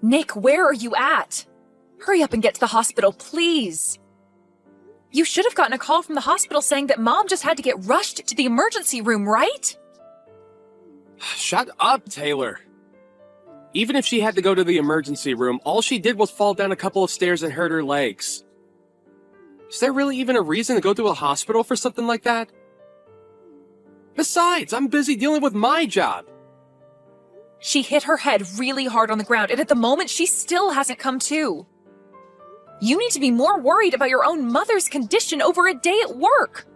Nick, where are you at? Hurry up and get to the hospital, please. You should have gotten a call from the hospital saying that Mom just had to get rushed to the emergency room, right? Shut up, Taylor. Even if she had to go to the emergency room, all she did was fall down a couple of stairs and hurt her legs. Is there really even a reason to go to a hospital for something like that? Besides, I'm busy dealing with my job. She hit her head really hard on the ground, and at the moment, she still hasn't come to. You need to be more worried about your own mother's condition over a day at work.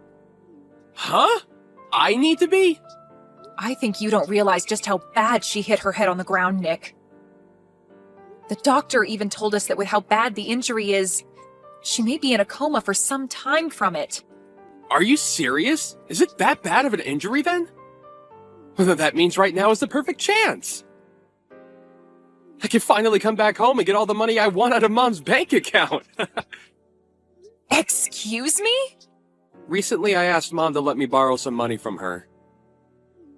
Huh? I need to be? I think you don't realize just how bad she hit her head on the ground, Nick. The doctor even told us that with how bad the injury is, she may be in a coma for some time from it. Are you serious? Is it that bad of an injury then? That means right now is the perfect chance. I can finally come back home and get all the money I want out of Mom's bank account. Excuse me? Recently, I asked Mom to let me borrow some money from her.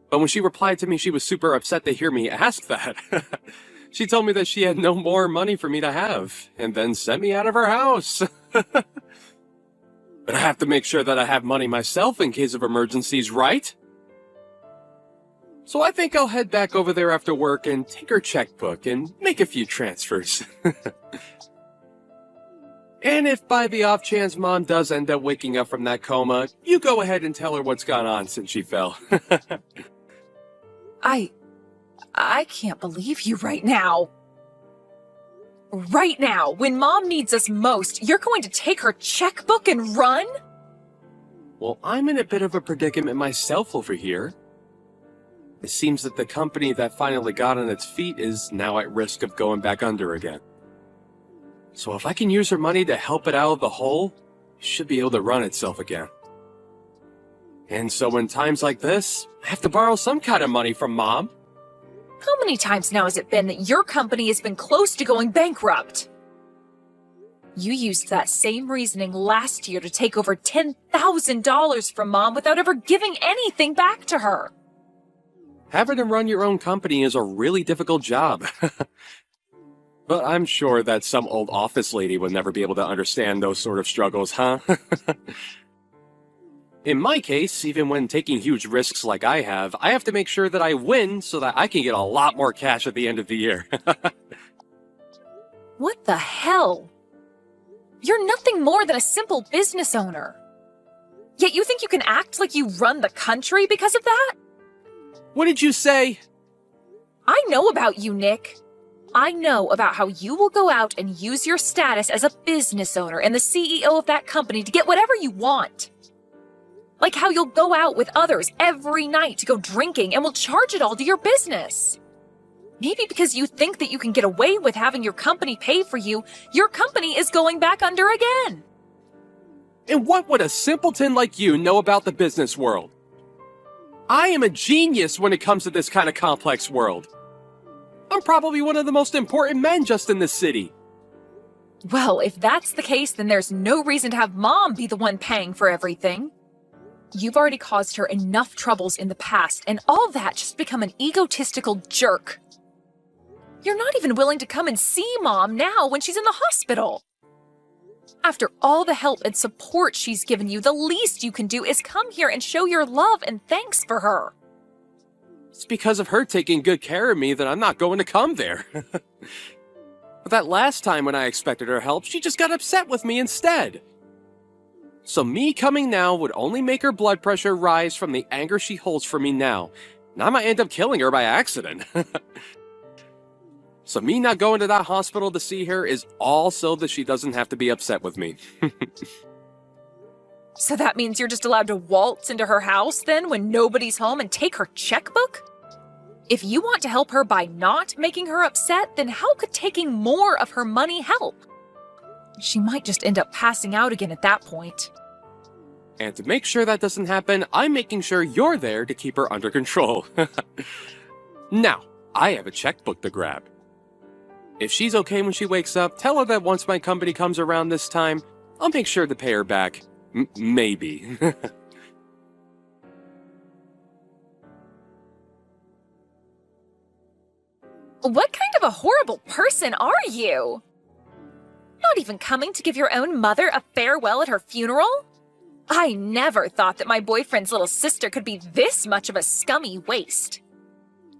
But when she replied to me, she was super upset to hear me ask that. She told me that she had no more money for me to have, and then sent me out of her house. But I have to make sure that I have money myself in case of emergencies, right? So I think I'll head back over there after work and take her checkbook and make a few transfers. And if by the off chance Mom does end up waking up from that coma, you go ahead and tell her what's gone on since she fell. I can't believe you right now. Right now, when Mom needs us most, you're going to take her checkbook and run? Well, I'm in a bit of a predicament myself over here. It seems that the company that finally got on its feet is now at risk of going back under again. So if I can use her money to help it out of the hole, it should be able to run itself again. And so in times like this, I have to borrow some kind of money from Mom. How many times now has it been that your company has been close to going bankrupt? You used that same reasoning last year to take over $10,000 from Mom without ever giving anything back to her. Having to run your own company is a really difficult job. But I'm sure that some old office lady would never be able to understand those sort of struggles, huh? In my case, even when taking huge risks like I have to make sure that I win so that I can get a lot more cash at the end of the year. What the hell? You're nothing more than a simple business owner. Yet you think you can act like you run the country because of that? What did you say? I know about you, Nick. I know about how you will go out and use your status as a business owner and the CEO of that company to get whatever you want. Like how you'll go out with others every night to go drinking and will charge it all to your business. Maybe because you think that you can get away with having your company pay for you, your company is going back under again. And what would a simpleton like you know about the business world? I am a genius when it comes to this kind of complex world. I'm probably one of the most important men just in this city. Well, if that's the case, then there's no reason to have Mom be the one paying for everything. You've already caused her enough troubles in the past, and all that just become an egotistical jerk. You're not even willing to come and see Mom now when she's in the hospital. After all the help and support she's given you, the least you can do is come here and show your love and thanks for her. It's because of her taking good care of me that I'm not going to come there. But that last time when I expected her help, she just got upset with me instead. So me coming now would only make her blood pressure rise from the anger she holds for me now, and I might end up killing her by accident. So me not going to that hospital to see her is all so that she doesn't have to be upset with me. So that means you're just allowed to waltz into her house then when nobody's home and take her checkbook? If you want to help her by not making her upset, then how could taking more of her money help? She might just end up passing out again at that point. And to make sure that doesn't happen, I'm making sure you're there to keep her under control. Now, I have a checkbook to grab. If she's okay when she wakes up, tell her that once my company comes around this time, I'll make sure to pay her back. Maybe. What kind of a horrible person are you? Not even coming to give your own mother a farewell at her funeral? I never thought that my boyfriend's little sister could be this much of a scummy waste.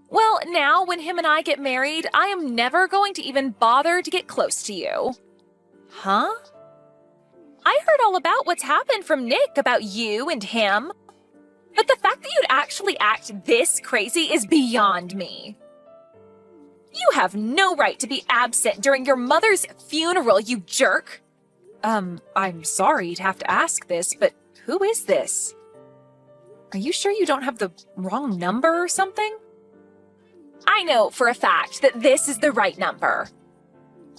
Well, now when him and I get married, I am never going to even bother to get close to you. Huh? I heard all about what's happened from Nick about you and him. But the fact that you'd actually act this crazy is beyond me. You have no right to be absent during your mother's funeral, you jerk. I'm sorry to have to ask this, but who is this? Are you sure you don't have the wrong number or something? I know for a fact that this is the right number.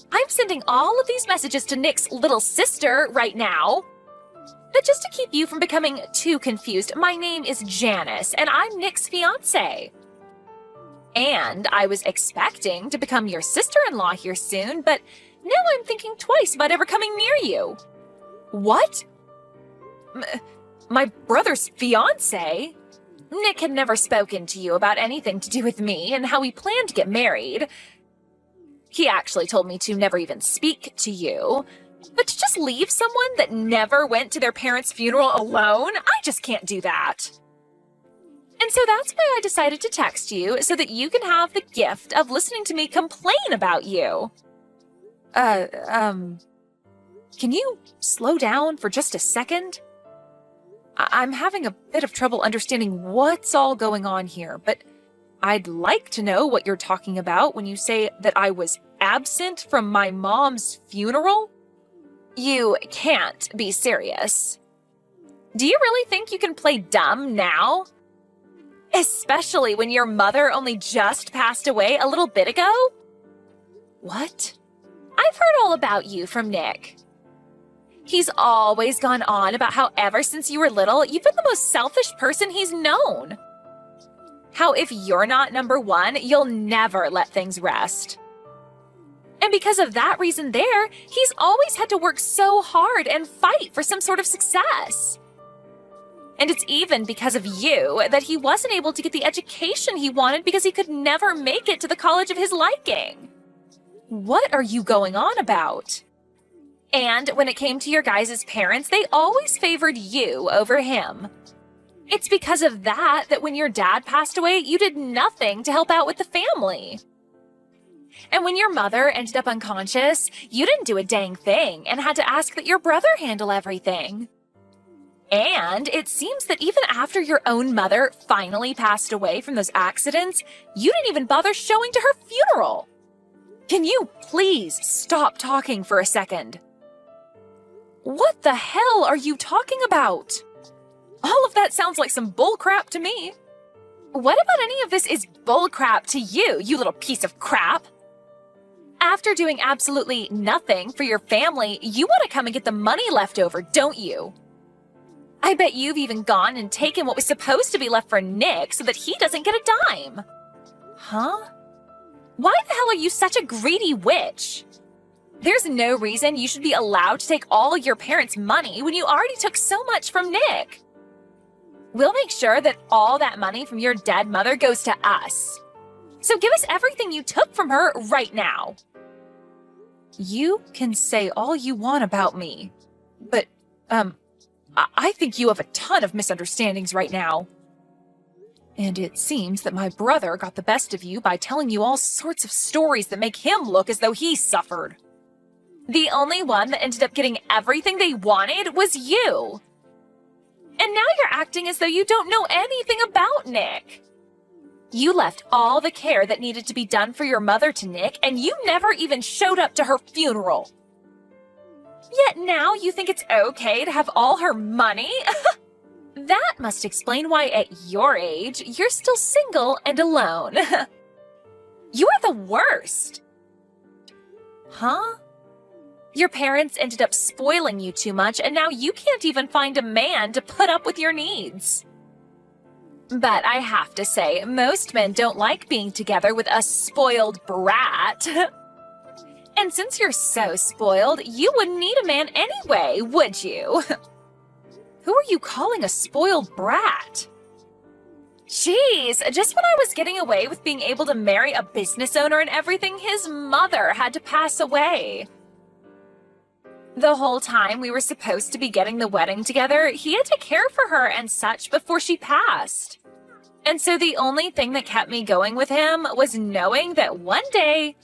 I'm sending all of these messages to Nick's little sister right now. But just to keep you from becoming too confused, my name is Janice, and I'm Nick's fiancée. And I was expecting to become your sister-in-law here soon, but now I'm thinking twice about ever coming near you. What? My brother's fiancé? Nick had never spoken to you about anything to do with me and how we planned to get married. He actually told me to never even speak to you. But to just leave someone that never went to their parents' funeral alone, I just can't do that. And so that's why I decided to text you so that you can have the gift of listening to me complain about you. Can you slow down for just a second? I'm having a bit of trouble understanding what's all going on here, but I'd like to know what you're talking about when you say that I was absent from my mom's funeral. You can't be serious. Do you really think you can play dumb now? Especially when your mother only just passed away a little bit ago? What? I've heard all about you from Nick. He's always gone on about how ever since you were little, you've been the most selfish person he's known. How if you're not number one, you'll never let things rest. And because of that reason there, he's always had to work so hard and fight for some sort of success. And it's even because of you that he wasn't able to get the education he wanted because he could never make it to the college of his liking. What are you going on about? And when it came to your guys' parents, they always favored you over him. It's because of that when your dad passed away, you did nothing to help out with the family. And when your mother ended up unconscious, you didn't do a dang thing and had to ask that your brother handle everything. And it seems that even after your own mother finally passed away from those accidents, you didn't even bother showing to her funeral. Can you please stop talking for a second? What the hell are you talking about? All of that sounds like some bullcrap to me. What about any of this is bullcrap to you, you little piece of crap? After doing absolutely nothing for your family, you want to come and get the money left over, don't you? I bet you've even gone and taken what was supposed to be left for Nick so that he doesn't get a dime. Huh? Why the hell are you such a greedy witch? There's no reason you should be allowed to take all your parents' money when you already took so much from Nick. We'll make sure that all that money from your dead mother goes to us. So give us everything you took from her right now. You can say all you want about me, but, I think you have a ton of misunderstandings right now. And it seems that my brother got the best of you by telling you all sorts of stories that make him look as though he suffered. The only one that ended up getting everything they wanted was you. And now you're acting as though you don't know anything about Nick. You left all the care that needed to be done for your mother to Nick, and you never even showed up to her funeral. Yet now you think it's okay to have all her money? That must explain why at your age, you're still single and alone. You are the worst. Huh? Your parents ended up spoiling you too much, and now you can't even find a man to put up with your needs. But I have to say, most men don't like being together with a spoiled brat. And since you're so spoiled, you wouldn't need a man anyway, would you? Who are you calling a spoiled brat? Jeez, just when I was getting away with being able to marry a business owner and everything, his mother had to pass away. The whole time we were supposed to be getting the wedding together, he had to care for her and such before she passed. And so the only thing that kept me going with him was knowing that one day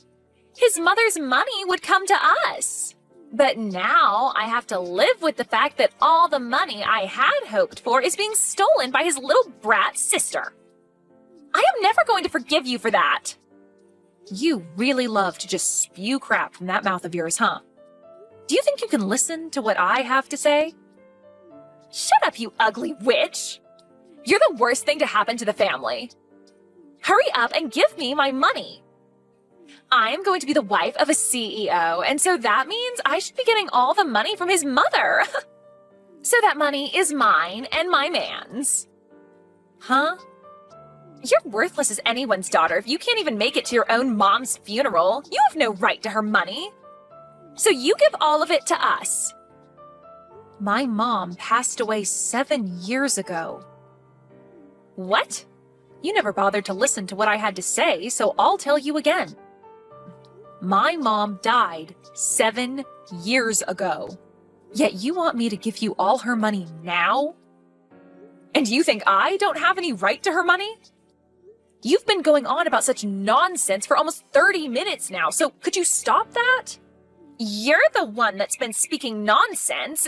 his mother's money would come to us. But now I have to live with the fact that all the money I had hoped for is being stolen by his little brat sister. I am never going to forgive you for that. You really love to just spew crap from that mouth of yours, huh? Do you think you can listen to what I have to say? Shut up, you ugly witch! You're the worst thing to happen to the family. Hurry up and give me my money. I am going to be the wife of a CEO, and so that means I should be getting all the money from his mother. So that money is mine and my man's. Huh? You're worthless as anyone's daughter if you can't even make it to your own mom's funeral. You have no right to her money. So you give all of it to us. My mom passed away 7 years ago. What? You never bothered to listen to what I had to say, so I'll tell you again. My mom died 7 years ago. Yet you want me to give you all her money now? And you think I don't have any right to her money? You've been going on about such nonsense for almost 30 minutes now, so could you stop that? You're the one that's been speaking nonsense.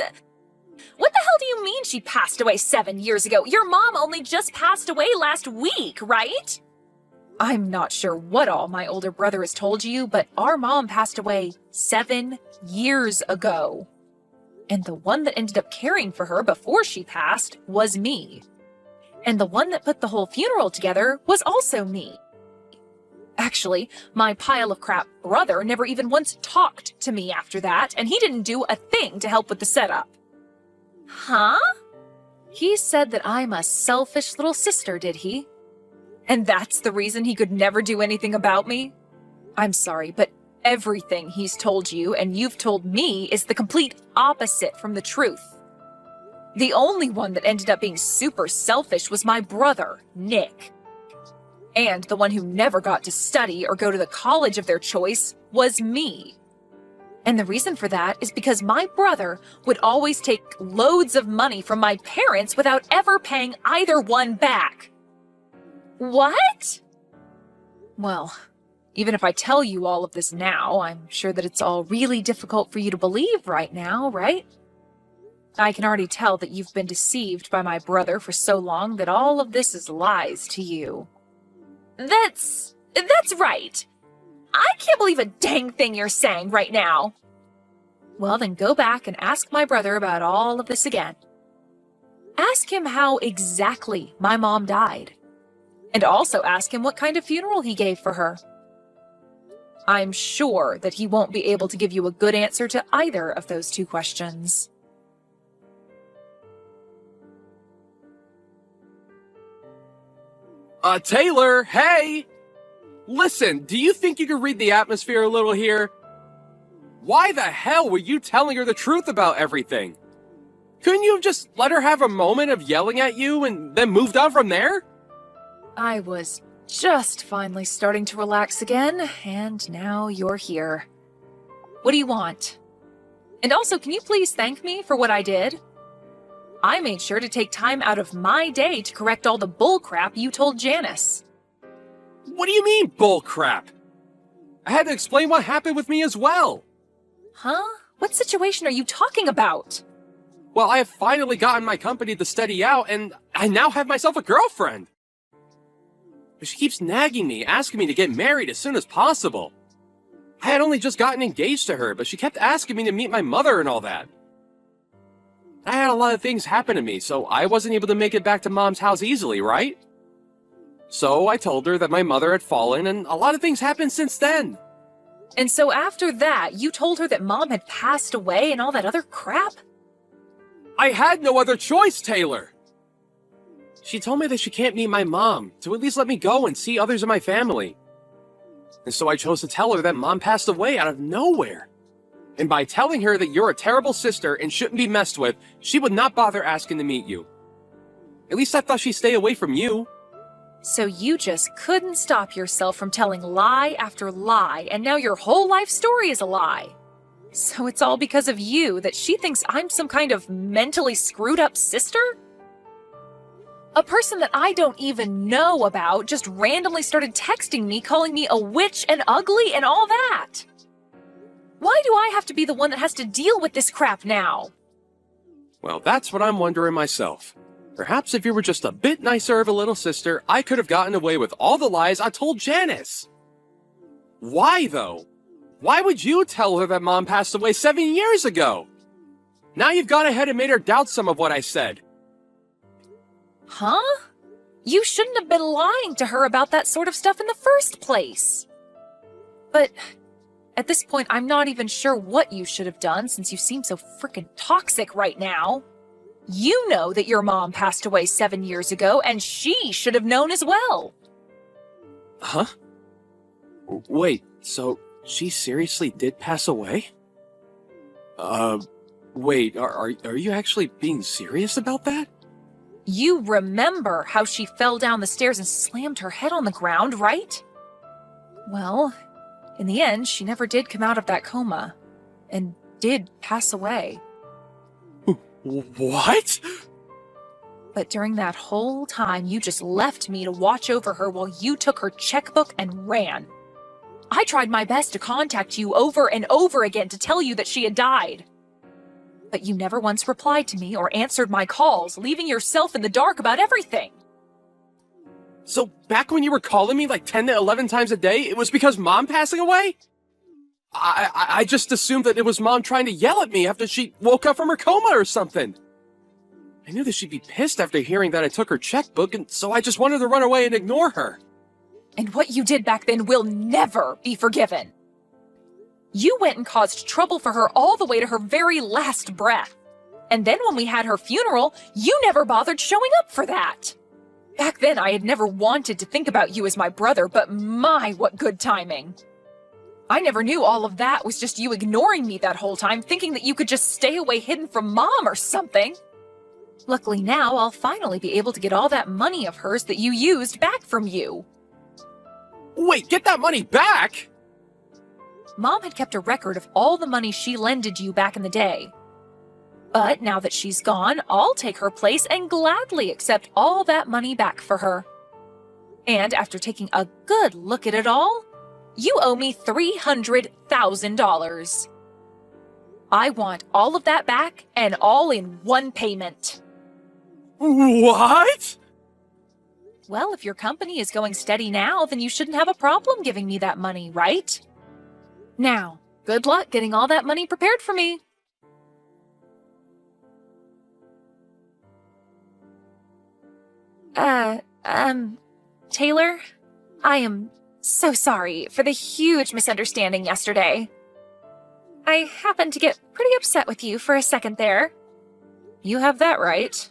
What the hell do you mean she passed away 7 years ago? Your mom only just passed away last week, right? I'm not sure what all my older brother has told you, but our mom passed away 7 years ago. And the one that ended up caring for her before she passed was me. And the one that put the whole funeral together was also me. Actually, my pile of crap brother never even once talked to me after that, and he didn't do a thing to help with the setup. Huh? He said that I'm a selfish little sister, did he? And that's the reason he could never do anything about me? I'm sorry, but everything he's told you and you've told me is the complete opposite from the truth. The only one that ended up being super selfish was my brother, Nick. And the one who never got to study or go to the college of their choice was me. And the reason for that is because my brother would always take loads of money from my parents without ever paying either one back. What? Well, even if I tell you all of this now, I'm sure that it's all really difficult for you to believe right now, right? I can already tell that you've been deceived by my brother for so long that all of this is lies to you. That's right. I can't believe a dang thing you're saying right now. Well, then go back and ask my brother about all of this again. Ask him how exactly my mom died. And also ask him what kind of funeral he gave for her. I'm sure that he won't be able to give you a good answer to either of those two questions. Taylor, hey! Listen, do you think you can read the atmosphere a little here? Why the hell were you telling her the truth about everything? Couldn't you have just let her have a moment of yelling at you and then moved on from there? I was just finally starting to relax again, and now you're here. What do you want? And also, can you please thank me for what I did? I made sure to take time out of my day to correct all the bullcrap you told Janice. What do you mean, bullcrap? I had to explain what happened with me as well. Huh? What situation are you talking about? Well, I have finally gotten my company to steady out, and I now have myself a girlfriend. But she keeps nagging me, asking me to get married as soon as possible. I had only just gotten engaged to her, but she kept asking me to meet my mother and all that. I had a lot of things happen to me, so I wasn't able to make it back to Mom's house easily, right? So I told her that my mother had fallen, and a lot of things happened since then. And so after that, you told her that Mom had passed away and all that other crap? I had no other choice, Taylor! She told me that she can't meet my mom, to at least let me go and see others in my family. And so I chose to tell her that Mom passed away out of nowhere. And by telling her that you're a terrible sister and shouldn't be messed with, she would not bother asking to meet you. At least I thought she'd stay away from you. So you just couldn't stop yourself from telling lie after lie, and now your whole life story is a lie. So it's all because of you that she thinks I'm some kind of mentally screwed up sister? A person that I don't even know about just randomly started texting me, calling me a witch and ugly and all that. Why do I have to be the one that has to deal with this crap now? Well, that's what I'm wondering myself. Perhaps if you were just a bit nicer of a little sister, I could have gotten away with all the lies I told Janice. Why, though? Why would you tell her that Mom passed away 7 years ago? Now you've gone ahead and made her doubt some of what I said. Huh? You shouldn't have been lying to her about that sort of stuff in the first place. But at this point, I'm not even sure what you should have done since you seem so freaking toxic right now. You know that your mom passed away 7 years ago, and she should have known as well. Huh? Wait, so she seriously did pass away? Wait, are you actually being serious about that? You remember how she fell down the stairs and slammed her head on the ground, right? Well, in the end, she never did come out of that coma, and did pass away. What? But during that whole time, you just left me to watch over her while you took her checkbook and ran. I tried my best to contact you over and over again to tell you that she had died. But you never once replied to me or answered my calls, leaving yourself in the dark about everything. So back when you were calling me like 10 to 11 times a day, it was because Mom passing away? I just assumed that it was Mom trying to yell at me after she woke up from her coma or something. I knew that she'd be pissed after hearing that I took her checkbook, and so I just wanted to run away and ignore her. And what you did back then will never be forgiven. You went and caused trouble for her all the way to her very last breath. And then when we had her funeral, you never bothered showing up for that. Back then, I had never wanted to think about you as my brother, but my, what good timing. I never knew all of that was just you ignoring me that whole time, thinking that you could just stay away hidden from Mom or something. Luckily now, I'll finally be able to get all that money of hers that you used back from you. Wait, get that money back? Mom had kept a record of all the money she lended you back in the day. But now that she's gone, I'll take her place and gladly accept all that money back for her. And after taking a good look at it all, you owe me $300,000. I want all of that back and all in one payment. What? Well, if your company is going steady now, then you shouldn't have a problem giving me that money, right? Now, good luck getting all that money prepared for me. Taylor, I am so sorry for the huge misunderstanding yesterday. I happened to get pretty upset with you for a second there. You have that right.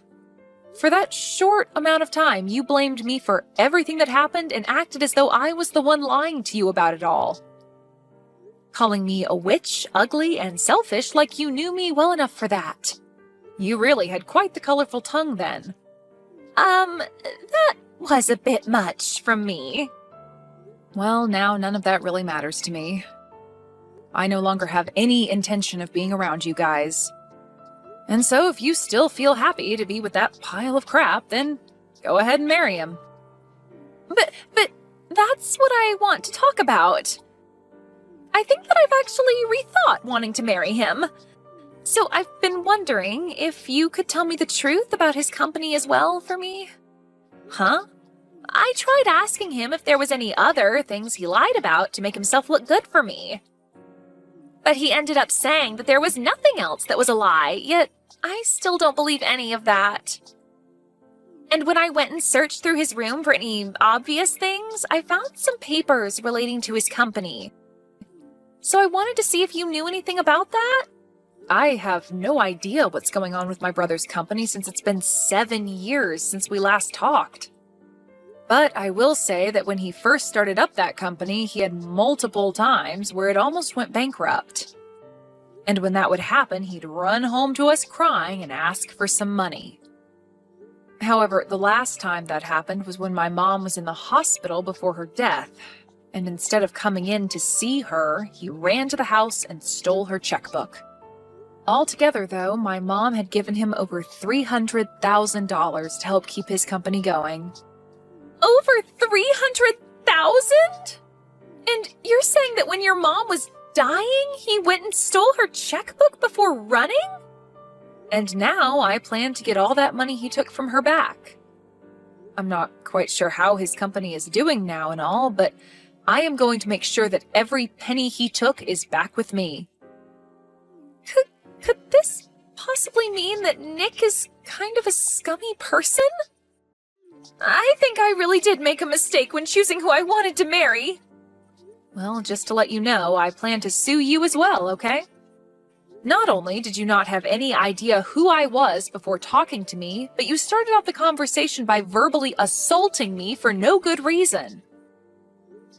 For that short amount of time, you blamed me for everything that happened and acted as though I was the one lying to you about it all. Calling me a witch, ugly, and selfish like you knew me well enough for that. You really had quite the colorful tongue then. That was a bit much from me. Well, now none of that really matters to me. I no longer have any intention of being around you guys. And so if you still feel happy to be with that pile of crap, then go ahead and marry him. But that's what I want to talk about. I think that I've actually rethought wanting to marry him. So I've been wondering if you could tell me the truth about his company as well for me. Huh? I tried asking him if there was any other things he lied about to make himself look good for me. But he ended up saying that there was nothing else that was a lie, yet I still don't believe any of that. And when I went and searched through his room for any obvious things, I found some papers relating to his company. So I wanted to see if you knew anything about that. I have no idea what's going on with my brother's company since it's been 7 years since we last talked. But I will say that when he first started up that company, he had multiple times where it almost went bankrupt. And when that would happen, he'd run home to us crying and ask for some money. However, the last time that happened was when my mom was in the hospital before her death, and instead of coming in to see her, he ran to the house and stole her checkbook. Altogether, though, my mom had given him over $300,000 to help keep his company going. Over $300,000? And you're saying that when your mom was dying, he went and stole her checkbook before running? And now I plan to get all that money he took from her back. I'm not quite sure how his company is doing now and all, but I am going to make sure that every penny he took is back with me. Could this possibly mean that Nick is kind of a scummy person? I think I really did make a mistake when choosing who I wanted to marry. Well, just to let you know, I plan to sue you as well, okay? Not only did you not have any idea who I was before talking to me, but you started off the conversation by verbally assaulting me for no good reason.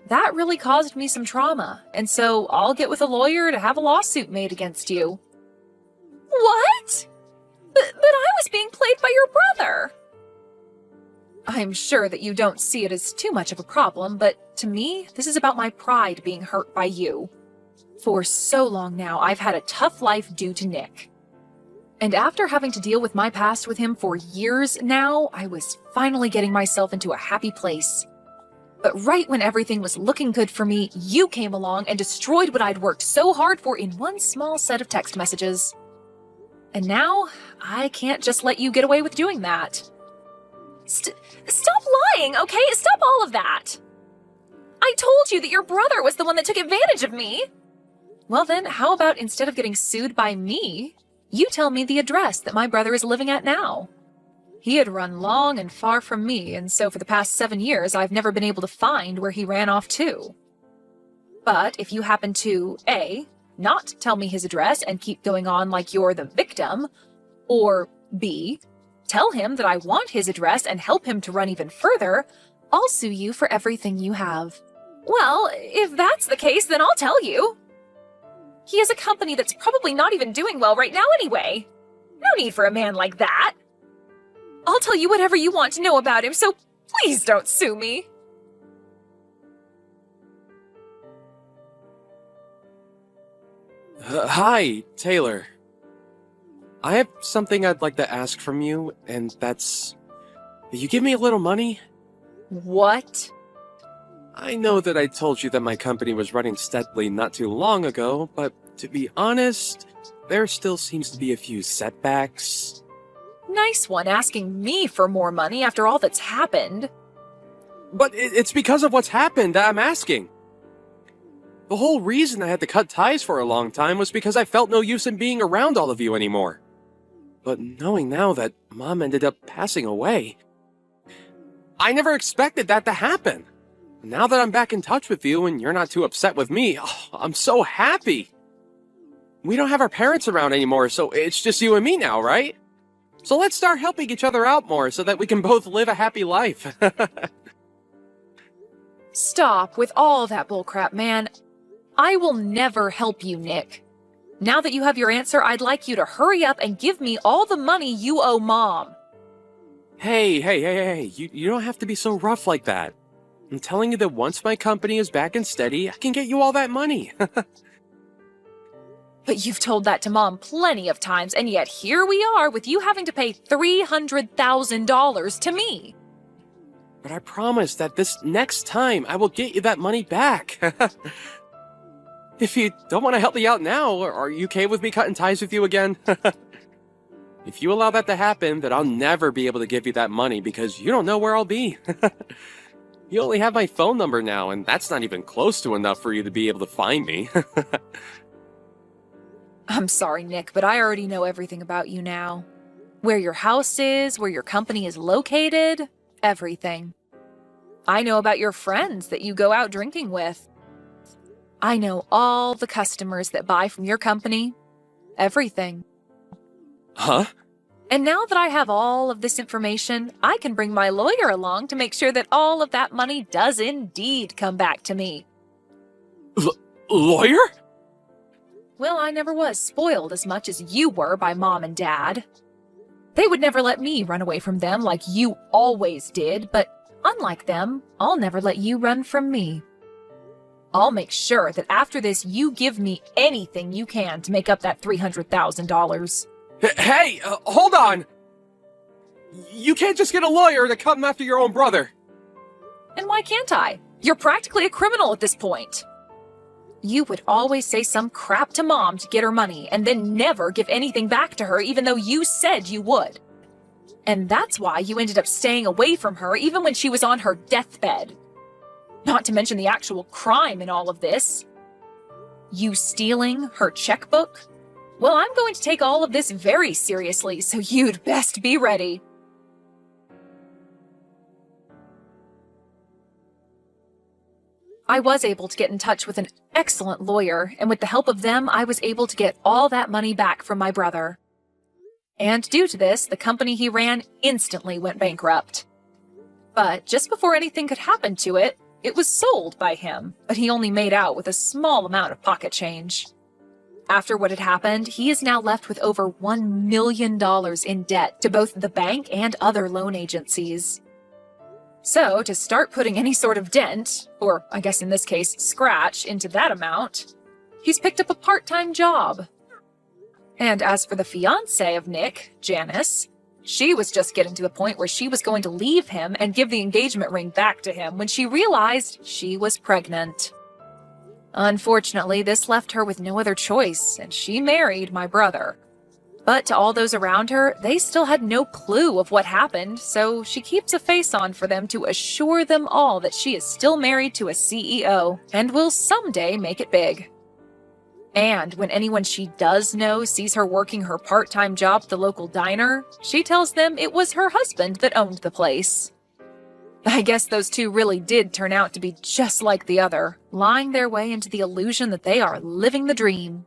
That really caused me some trauma, and so I'll get with a lawyer to have a lawsuit made against you. What? But I was being played by your brother. I'm sure that you don't see it as too much of a problem, but to me, this is about my pride being hurt by you. For so long now, I've had a tough life due to Nick. And after having to deal with my past with him for years now, I was finally getting myself into a happy place. But right when everything was looking good for me, you came along and destroyed what I'd worked so hard for in one small set of text messages. And now, I can't just let you get away with doing that. Stop lying, okay? Stop all of that! I told you that your brother was the one that took advantage of me! Well then, how about instead of getting sued by me, you tell me the address that my brother is living at now? He had run long and far from me, and so for the past 7 years, I've never been able to find where he ran off to. But if you happen to, A, not tell me his address and keep going on like you're the victim, or B, tell him that I want his address and help him to run even further, I'll sue you for everything you have. Well, if that's the case, then I'll tell you. He has a company that's probably not even doing well right now anyway. No need for a man like that. I'll tell you whatever you want to know about him, so please don't sue me. Hi, Taylor. I have something I'd like to ask from you, and that's... Will you give me a little money? What? I know that I told you that my company was running steadily not too long ago, but to be honest, there still seems to be a few setbacks. Nice one, asking me for more money after all that's happened. But it's because of what's happened that I'm asking. The whole reason I had to cut ties for a long time was because I felt no use in being around all of you anymore. But knowing now that Mom ended up passing away, I never expected that to happen. Now that I'm back in touch with you and you're not too upset with me, I'm so happy. We don't have our parents around anymore, so it's just you and me now, right? So let's start helping each other out more so that we can both live a happy life. Stop with all that bullcrap, man. I will never help you, Nick. Now that you have your answer, I'd like you to hurry up and give me all the money you owe Mom. Hey, you don't have to be so rough like that. I'm telling you that once my company is back and steady, I can get you all that money. But you've told that to Mom plenty of times, and yet here we are with you having to pay $300,000 to me. But I promise that this next time I will get you that money back. If you don't want to help me out now, are you okay with me cutting ties with you again? If you allow that to happen, then I'll never be able to give you that money because you don't know where I'll be. You only have my phone number now, and that's not even close to enough for you to be able to find me. I'm sorry, Nick, but I already know everything about you now. Where your house is, where your company is located, everything. I know about your friends that you go out drinking with. I know all the customers that buy from your company. Everything. Huh? And now that I have all of this information, I can bring my lawyer along to make sure that all of that money does indeed come back to me. Lawyer? Well, I never was spoiled as much as you were by Mom and Dad. They would never let me run away from them like you always did, but unlike them, I'll never let you run from me. I'll make sure that after this you give me anything you can to make up that $300,000. Hey, hold on! You can't just get a lawyer to come after your own brother. And why can't I? You're practically a criminal at this point. You would always say some crap to Mom to get her money and then never give anything back to her even though you said you would. And that's why you ended up staying away from her even when she was on her deathbed. Not to mention the actual crime in all of this. You stealing her checkbook? Well, I'm going to take all of this very seriously, so you'd best be ready. I was able to get in touch with an excellent lawyer, and with the help of them, I was able to get all that money back from my brother. And due to this, the company he ran instantly went bankrupt. But just before anything could happen to it, it was sold by him, but he only made out with a small amount of pocket change. After what had happened, he is now left with over $1 million in debt to both the bank and other loan agencies. So, to start putting any sort of dent, or I guess in this case, scratch, into that amount, he's picked up a part-time job. And as for the fiancée of Nick, Janice, she was just getting to the point where she was going to leave him and give the engagement ring back to him when she realized she was pregnant. Unfortunately, this left her with no other choice, and she married my brother. But to all those around her, they still had no clue of what happened, so she keeps a face on for them to assure them all that she is still married to a CEO and will someday make it big. And when anyone she does know sees her working her part-time job at the local diner, she tells them it was her husband that owned the place. I guess those two really did turn out to be just like the other, lying their way into the illusion that they are living the dream.